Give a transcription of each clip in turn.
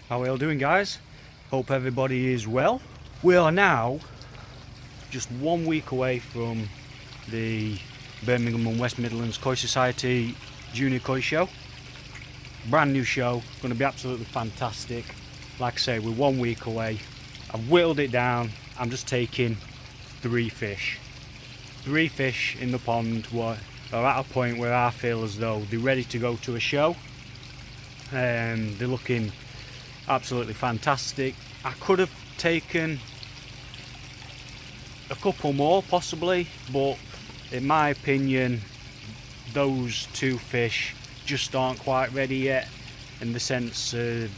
How are we all doing, guys? Hope everybody is well. We are now just 1 week away from the Birmingham and West Midlands Koi Society Junior Koi Show. Brand new show, going to be absolutely fantastic. Like I say, we're 1 week away. I've whittled it down. I'm just taking 3 fish. 3 fish in the pond are at a point where I feel as though they're ready to go to a show. They're looking absolutely fantastic. I could have taken a couple more possibly, but in my opinion those 2 fish just aren't quite ready yet, in the sense of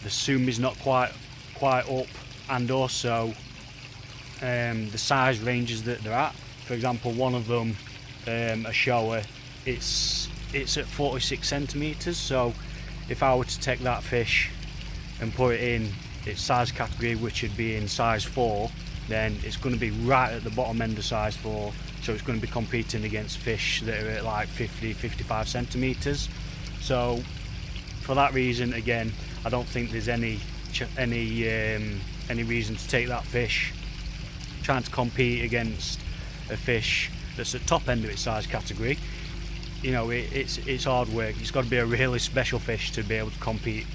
the sumi's not quite up, and also the size ranges that they're at. For example, one of them, a shower, it's at 46 centimeters, so if I were to take that fish and put it in its size category, which would be in size 4, then it's going to be right at the bottom end of size 4, so it's going to be competing against fish that are at like 50-55 centimeters. So for that reason, again, I don't think there's any reason to take that fish trying to compete against a fish that's at top end of its size category. You know, it's hard work. It's got to be a really special fish to be able to compete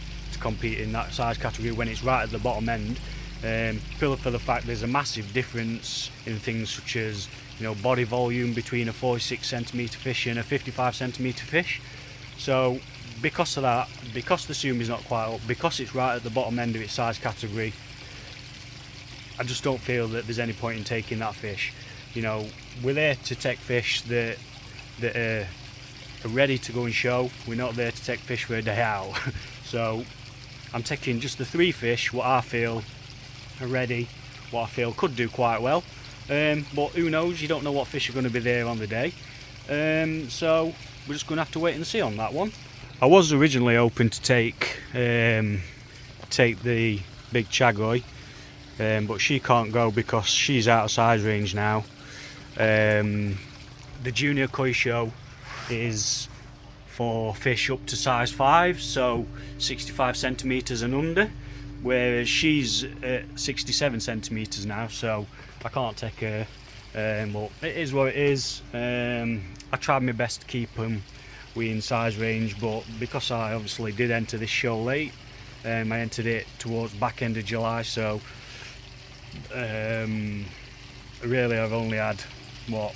in that size category when it's right at the bottom end. Purely for the fact there's a massive difference in things such as, you know, body volume between a 46 centimeter fish and a 55 centimeter fish. So because of that, because the sumi's not quite up, because it's right at the bottom end of its size category, I just don't feel that there's any point in taking that fish. You know, we're there to take fish that are ready to go and show. We're not there to take fish for a day out. So I'm taking just the 3 fish what I feel are ready, what I feel could do quite well, but who knows, you don't know what fish are going to be there on the day. So we're just going to have to wait and see on that one. I was originally hoping to take the big chagoi, but she can't go because she's out of size range now. The Junior Koi Show is for fish up to size 5, so 65 centimeters and under, whereas she's at 67 centimeters now, so I can't take her. But it is what it is. I tried my best to keep them within size range, but because I obviously did enter this show late, I entered it towards back end of July, so really I've only had a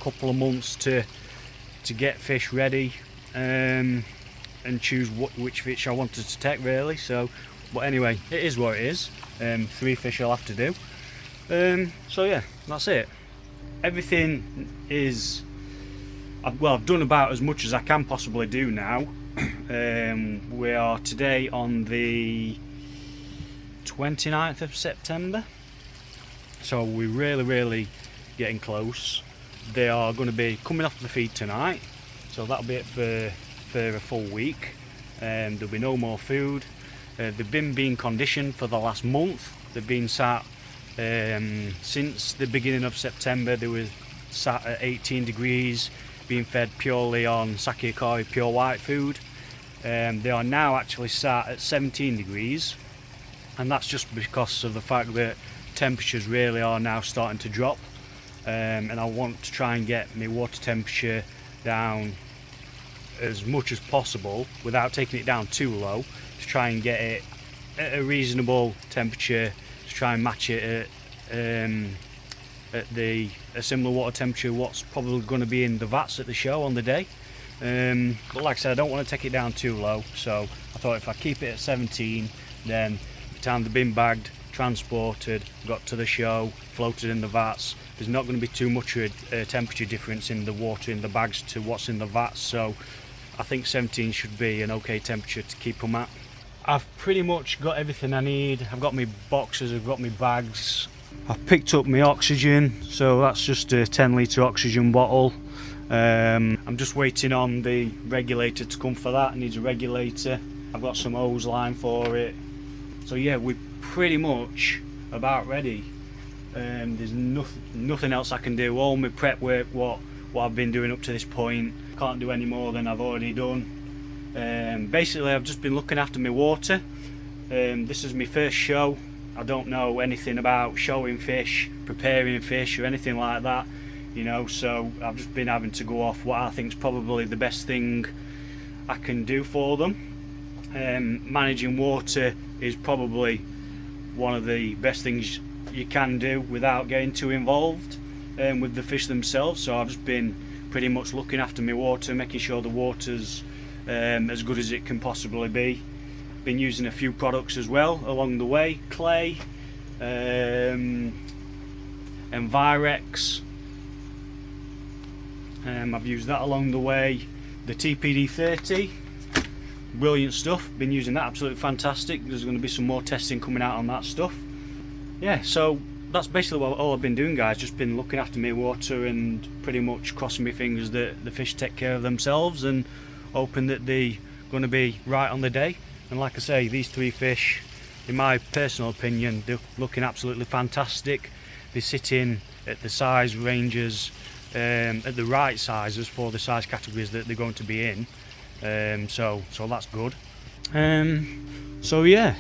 couple of months to get fish ready and choose which fish I wanted to take, really. So, but anyway, it is what it is. 3 fish I'll have to do. So yeah, that's it. Everything is, well, I've done about as much as I can possibly do now. We are today on the 29th of September, so we're really getting close. They are going to be coming off the feed tonight, so that'll be it for a full week. There'll be no more food. They've been being conditioned for the last month. They've been sat since the beginning of September. They were sat at 18 degrees, being fed purely on Sanke pure white food. They are now actually sat at 17 degrees, and that's just because of the fact that temperatures really are now starting to drop. And I want to try and get my water temperature down as much as possible without taking it down too low, to try and get it at a reasonable temperature, to try and match it at a similar water temperature what's probably going to be in the vats at the show on the day. But like I said, I don't want to take it down too low, so I thought if I keep it at 17, then by the time they've been bagged, transported, got to the show, floated in the vats, there's not going to be too much a temperature difference in the water in the bags to what's in the vats. So I think 17 should be an okay temperature to keep them at. I've pretty much got everything I need. I've got my boxes, I've got my bags. I've picked up my oxygen, so that's just a 10-litre oxygen bottle. I'm just waiting on the regulator to come for that. It needs a regulator. I've got some hose line for it. So yeah, we're pretty much about ready. There's nothing else I can do. All my prep work, what I've been doing up to this point, can't do any more than I've already done. Basically, I've just been looking after my water. This is my first show. I don't know anything about showing fish, preparing fish or anything like that, you know, so I've just been having to go off what I think is probably the best thing I can do for them. Managing water is probably one of the best things you can do without getting too involved with the fish themselves. So I've just been pretty much looking after my water, making sure the water's as good as it can possibly be. Been using a few products as well along the way, clay, Envirex. I've used that along the way. The TPD30, brilliant stuff. Been using that, absolutely fantastic. There's going to be some more testing coming out on that stuff. Yeah, so that's basically all I've been doing, guys. Just been looking after my water and pretty much crossing my fingers that the fish take care of themselves and hoping that they're going to be right on the day. And like I say, these three fish, in my personal opinion, they're looking absolutely fantastic. They're sitting at the size ranges, at the right sizes for the size categories that they're going to be in. So that's good. So yeah,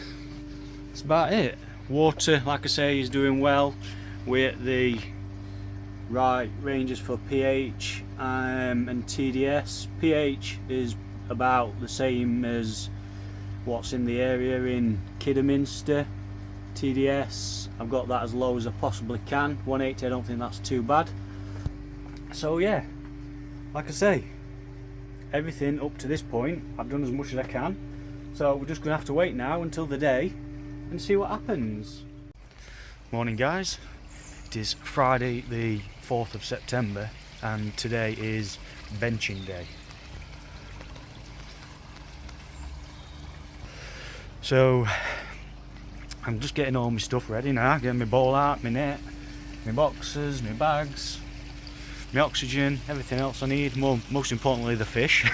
that's about it. Water, like I say, is doing well. We're at the right ranges for pH and TDS. pH is about the same as what's in the area in Kidderminster. TDS, I've got that as low as I possibly can. 180, I don't think that's too bad. So yeah, like I say, everything up to this point I've done as much as I can, so we're just gonna have to wait now until the day and see what happens. Morning, guys. It is Friday the 4th of September and today is benching day. So I'm just getting all my stuff ready now, getting my bowl out, my net, my boxes, my bags, my oxygen, everything else I need, most importantly the fish.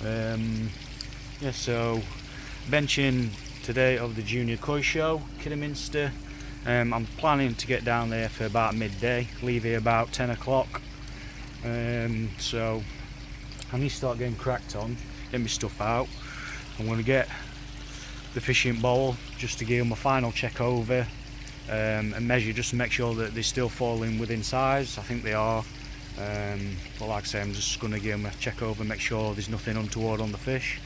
Yeah, so benching today of the Junior Koi Show, Kidderminster. I'm planning to get down there for about midday, leave here about 10 o'clock. So I need to start getting cracked on, get my stuff out. I'm going to get the fishing bowl just to give them a final check over and measure just to make sure that they're still falling within size. I think they are. But like I say, I'm just going to give them a check over, make sure there's nothing untoward on the fish.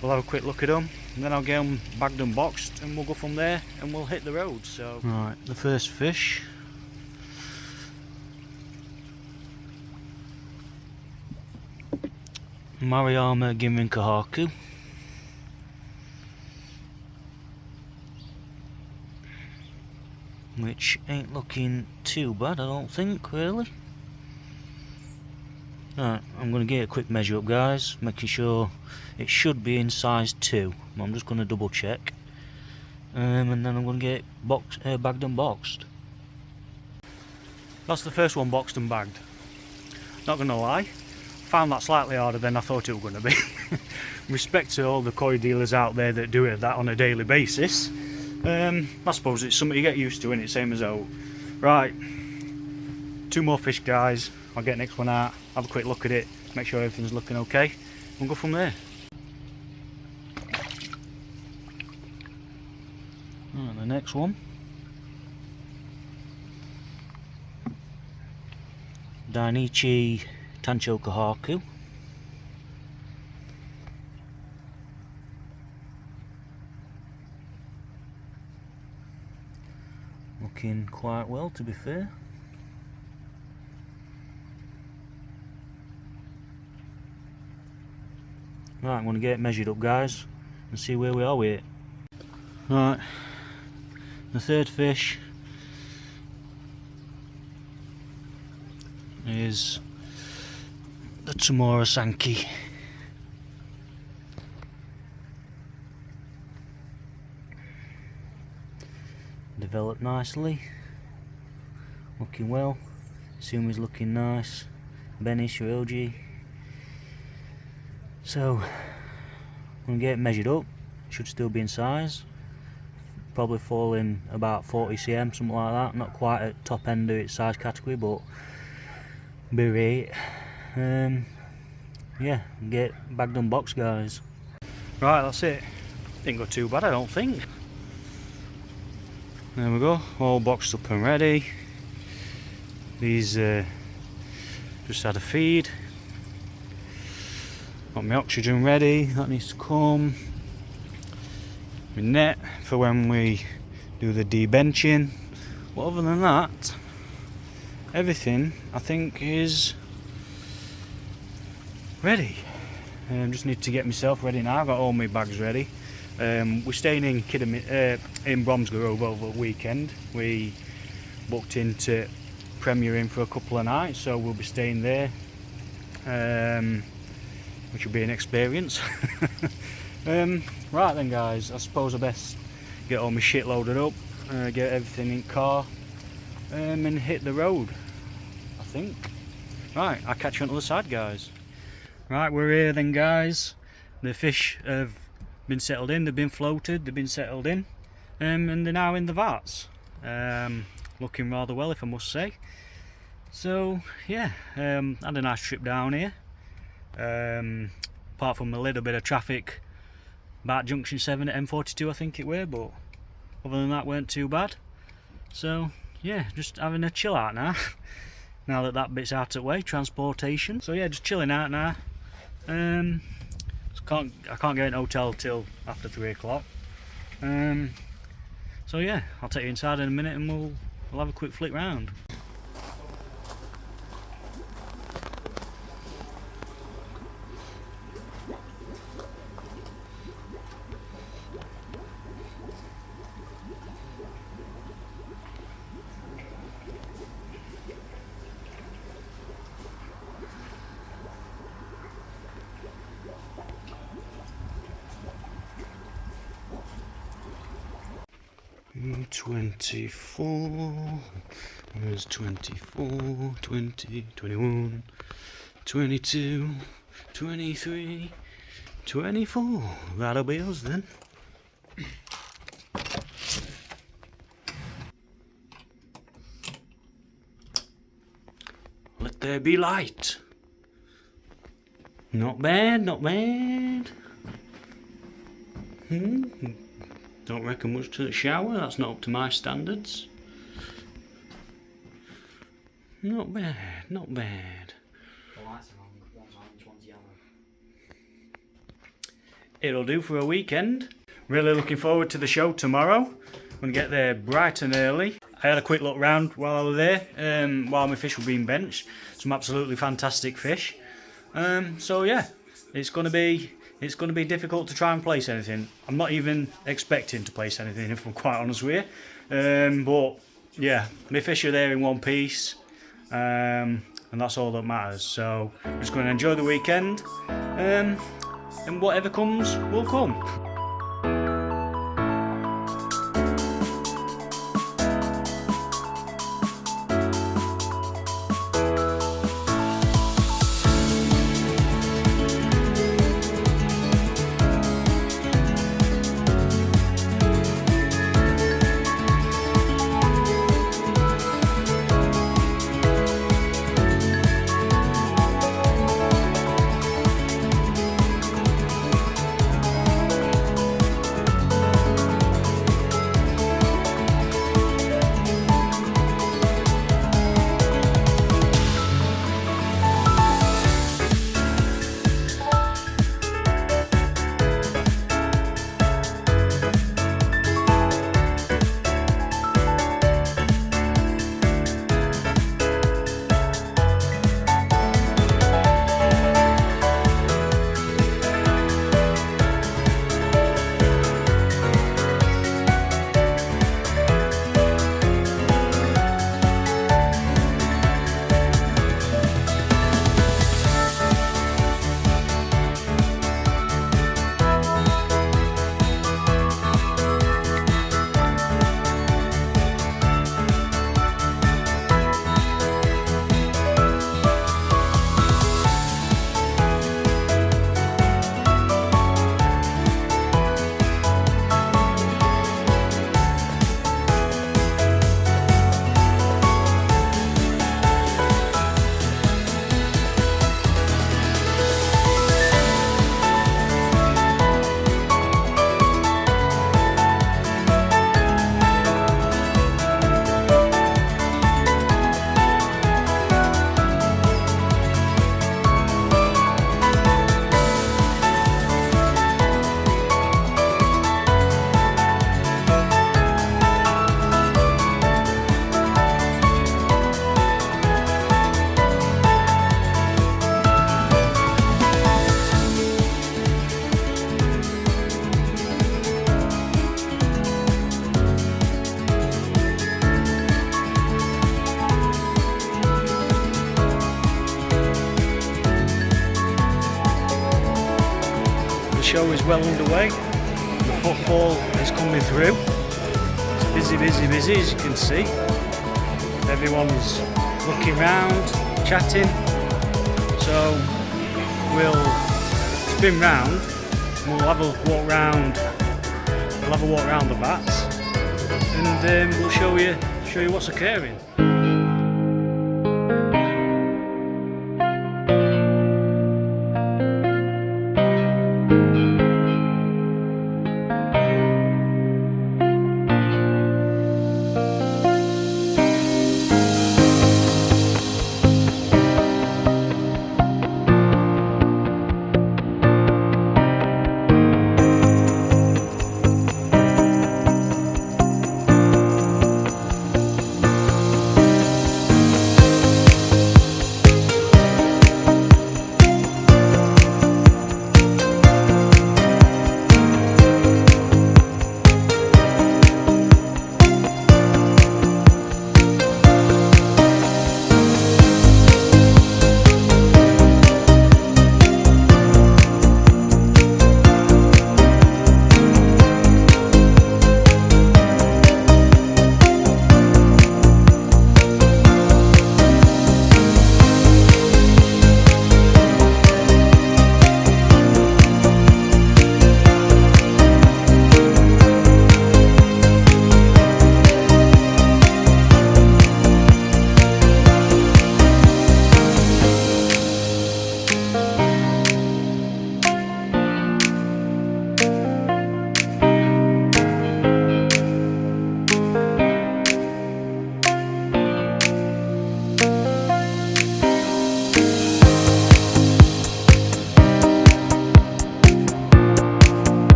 We'll have a quick look at them and then I'll get them bagged and boxed and we'll go from there and we'll hit the road. So right, the first fish. Mariama Tancho Kohaku. Which ain't looking too bad, I don't think, really. Right, I'm going to get a quick measure up, guys, making sure it should be in size 2. I'm just going to double check. And then I'm going to get bagged and boxed. That's the first one boxed and bagged. Not going to lie, found that slightly harder than I thought it was going to be. Respect to all the koi dealers out there that do that on a daily basis. I suppose it's something you get used to, innit? Same as out. Right, 2 more fish, guys. I'll get the next one out, have a quick look at it, make sure everything's looking okay. We'll go from there. Right, the next one. Tancho Kohaku. Looking quite well, to be fair. Right, I'm going to get it measured up, guys, and see where we are with it. Right, the third fish is the Sanke. Developed nicely, looking well. Sumi's looking nice. Benish or LG. So I'm going to get it measured up. Should still be in size. Probably fall in about 40 cm, something like that. Not quite at top end of its size category, but be right. Yeah, get bagged and boxed, guys. Right, that's it. Didn't go too bad, I don't think. There we go, all boxed up and ready. These just had a feed. Got my oxygen ready, that needs to come. My net for when we do the debenching. But other than that, everything I think is ready. Just need to get myself ready now. I've got all my bags ready. We're staying in in Bromsgrove over the weekend. We booked into Premier Inn for a couple of nights, so we'll be staying there, which will be an experience. Right then guys, I suppose I best get all my shit loaded up, get everything in car, and hit the road, I think. Right, I'll catch you on the other side, guys. Right, we're here then, guys. The fish have been settled in, they've been floated, they've been settled in, and they're now in the vats. Looking rather well, if I must say. So yeah, had a nice trip down here. Apart from a little bit of traffic about Junction 7 at M42, I think it were, but other than that weren't too bad. So yeah, just having a chill out now. Now that that bit's out of the way, transportation. So yeah, just chilling out now. I can't get in a hotel till after 3 o'clock. So yeah, I'll take you inside in a minute and we'll have a quick flick round. Mm, 24, there's 24, 20, 21, 22, 23, 24, that'll be us then. Let there be light. Not bad, not bad. Don't reckon much to the shower, that's not up to my standards. Not bad, not bad. It'll do for a weekend. Really looking forward to the show tomorrow. I'm going to get there bright and early. I had a quick look round while I was there, while my fish were being benched. Some absolutely fantastic fish. So yeah, it's going to be difficult to try and place anything. I'm not even expecting to place anything, if I'm quite honest with you. But yeah, my fish are there in one piece, and that's all that matters. So I'm just going to enjoy the weekend, and whatever comes will come. well underway. The football is coming through. It's busy, busy, busy, as you can see. Everyone's looking round, chatting. So we'll spin round and we'll have a walk round. We'll have a walk round the bats, and we'll show you what's occurring.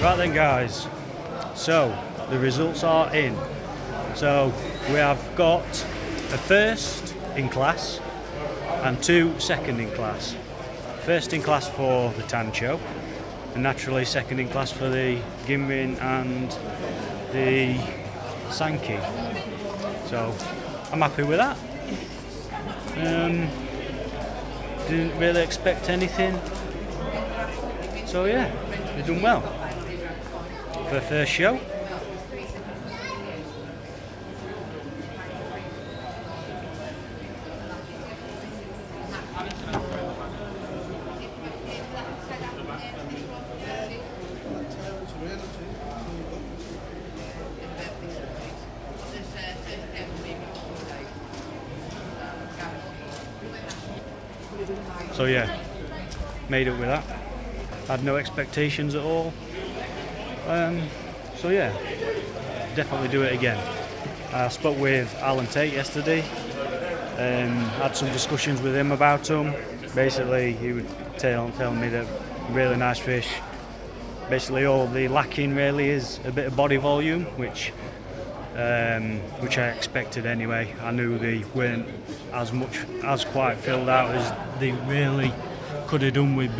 Right then guys, so the results are in. So we have got a first in class and two second in class. First in class for the Tancho, and naturally second in class for the Ginrin and the Sanke. So I'm happy with that. Didn't really expect anything. So yeah, they've done well for the first show. So yeah, made up with that. Had no expectations at all. So yeah, definitely do it again. I spoke with Alan Tate yesterday. Had some discussions with him about them. Basically, he would tell me that really nice fish. Basically, all the lacking really is a bit of body volume, which I expected anyway. I knew they weren't as quite filled out as they really could have done with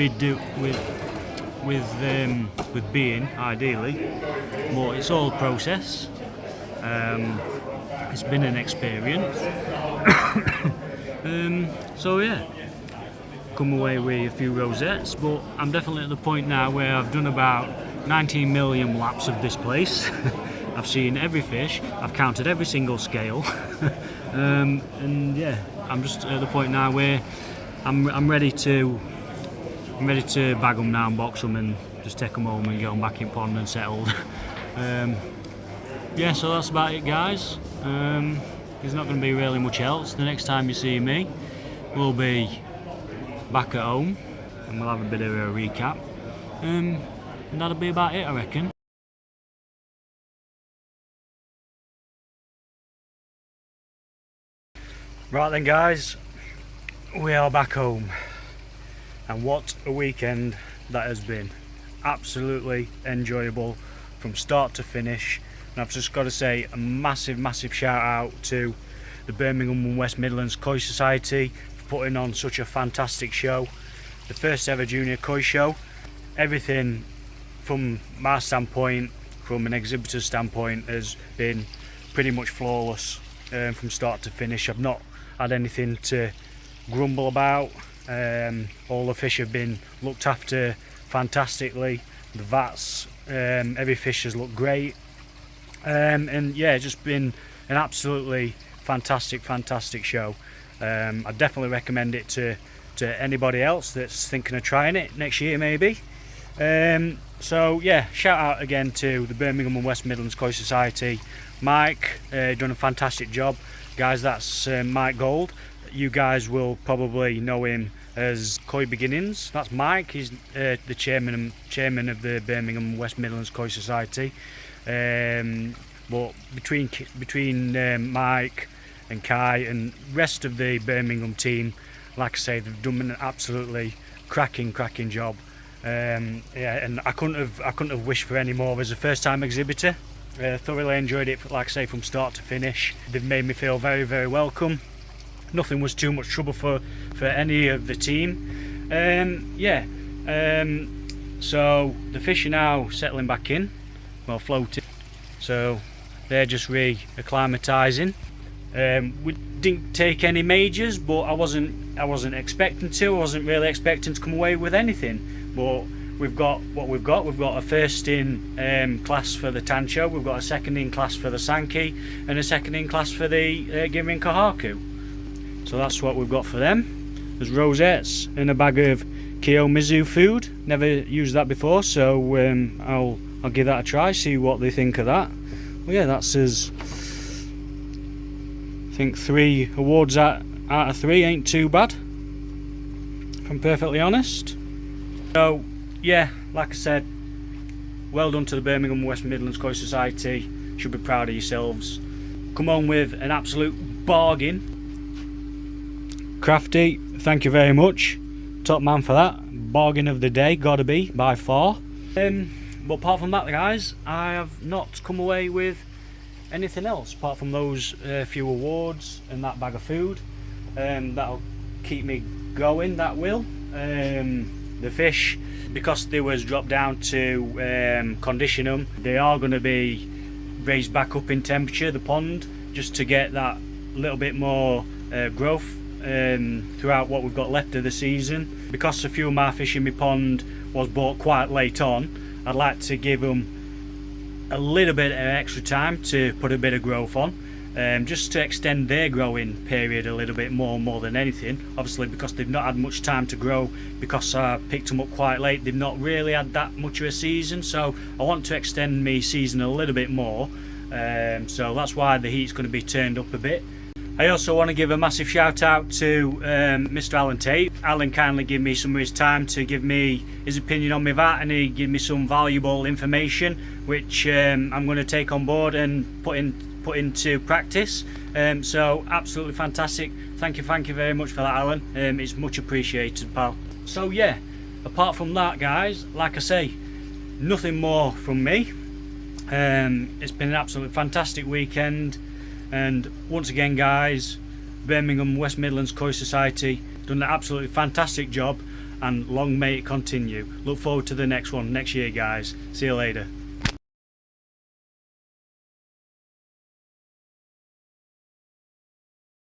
being ideally. But it's all process. It's been an experience. So yeah, come away with a few rosettes, but I'm definitely at the point now where I've done about 19 million laps of this place. I've seen every fish, I've counted every single scale, and yeah, I'm just at the point now where I'm ready to bag them now and box them and just take them home and get them back in pond and settled. Yeah, so that's about it, guys. There's not going to be really much else. The next time you see me, we'll be back at home and we'll have a bit of a recap. And that'll be about it, I reckon. Right then, guys, we are back home, and what a weekend that has been. Absolutely enjoyable from start to finish, and I've just got to say a massive shout out to the Birmingham and West Midlands Koi Society for putting on such a fantastic show. The first ever Junior Koi Show. Everything from my standpoint, from an exhibitor's standpoint, has been pretty much flawless from start to finish. I've not had anything to grumble about. All the fish have been looked after fantastically. The vats, every fish has looked great, and yeah, just been an absolutely fantastic show. I definitely recommend it to anybody else that's thinking of trying it next year maybe. So yeah, shout out again to the Birmingham and West Midlands Koi Society. Mike done a fantastic job, guys. That's Mike Gold. You guys will probably know him as Koi Beginnings. That's Mike. He's the chairman of the Birmingham and West Midlands Koi Society. But between Mike and Kai and rest of the Birmingham team, like I say, they've done an absolutely cracking job. Yeah, and I couldn't have wished for any more as a first-time exhibitor. Thoroughly enjoyed it, like I say, from start to finish. They've made me feel very welcome. Nothing was too much trouble for any of the team. Yeah, so the fish are now settling back in, well, floating. So they're just re-acclimatising. We didn't take any majors, but I wasn't expecting to. I wasn't really expecting to come away with anything. But we've got what we've got. We've got a first in class for the Tancho, we've got a second in class for the Sanke, and a second in class for the Tancho Kohaku. So that's what we've got for them. There's rosettes and a bag of Kiyomizu food. Never used that before, so I'll give that a try, see what they think of that. Well, yeah, that's as I think 3 awards out of 3 ain't too bad, if I'm perfectly honest. So yeah, like I said, well done to the Birmingham West Midlands Koi Society. Should be proud of yourselves. Come on with an absolute bargain. Crafty, thank you very much. Top man for that. Bargain of the day, gotta be, by far. But apart from that, guys, I have not come away with anything else apart from those few awards and that bag of food. That'll keep me going, that will. The fish, because they was dropped down to condition them, they are going to be raised back up in temperature, the pond, just to get that little bit more growth throughout what we've got left of the season. Because a few of my fish in my pond was bought quite late on, I'd like to give them a little bit of extra time to put a bit of growth on, just to extend their growing period a little bit more than anything. Obviously, because they've not had much time to grow, because I picked them up quite late, they've not really had that much of a season, so I want to extend my season a little bit more. So that's why the heat's going to be turned up a bit. I also want to give a massive shout out to Mr. Alan Tate. Alan kindly gave me some of his time to give me his opinion on my vat, and he gave me some valuable information which I'm going to take on board and put into practice. So absolutely fantastic. Thank you very much for that, Alan. It's much appreciated, pal. So yeah, apart from that, guys, like I say, nothing more from me. It's been an absolutely fantastic weekend, and once again, guys, Birmingham West Midlands Koi Society done an absolutely fantastic job, and long may it continue. Look forward to the next one next year, guys. See you later.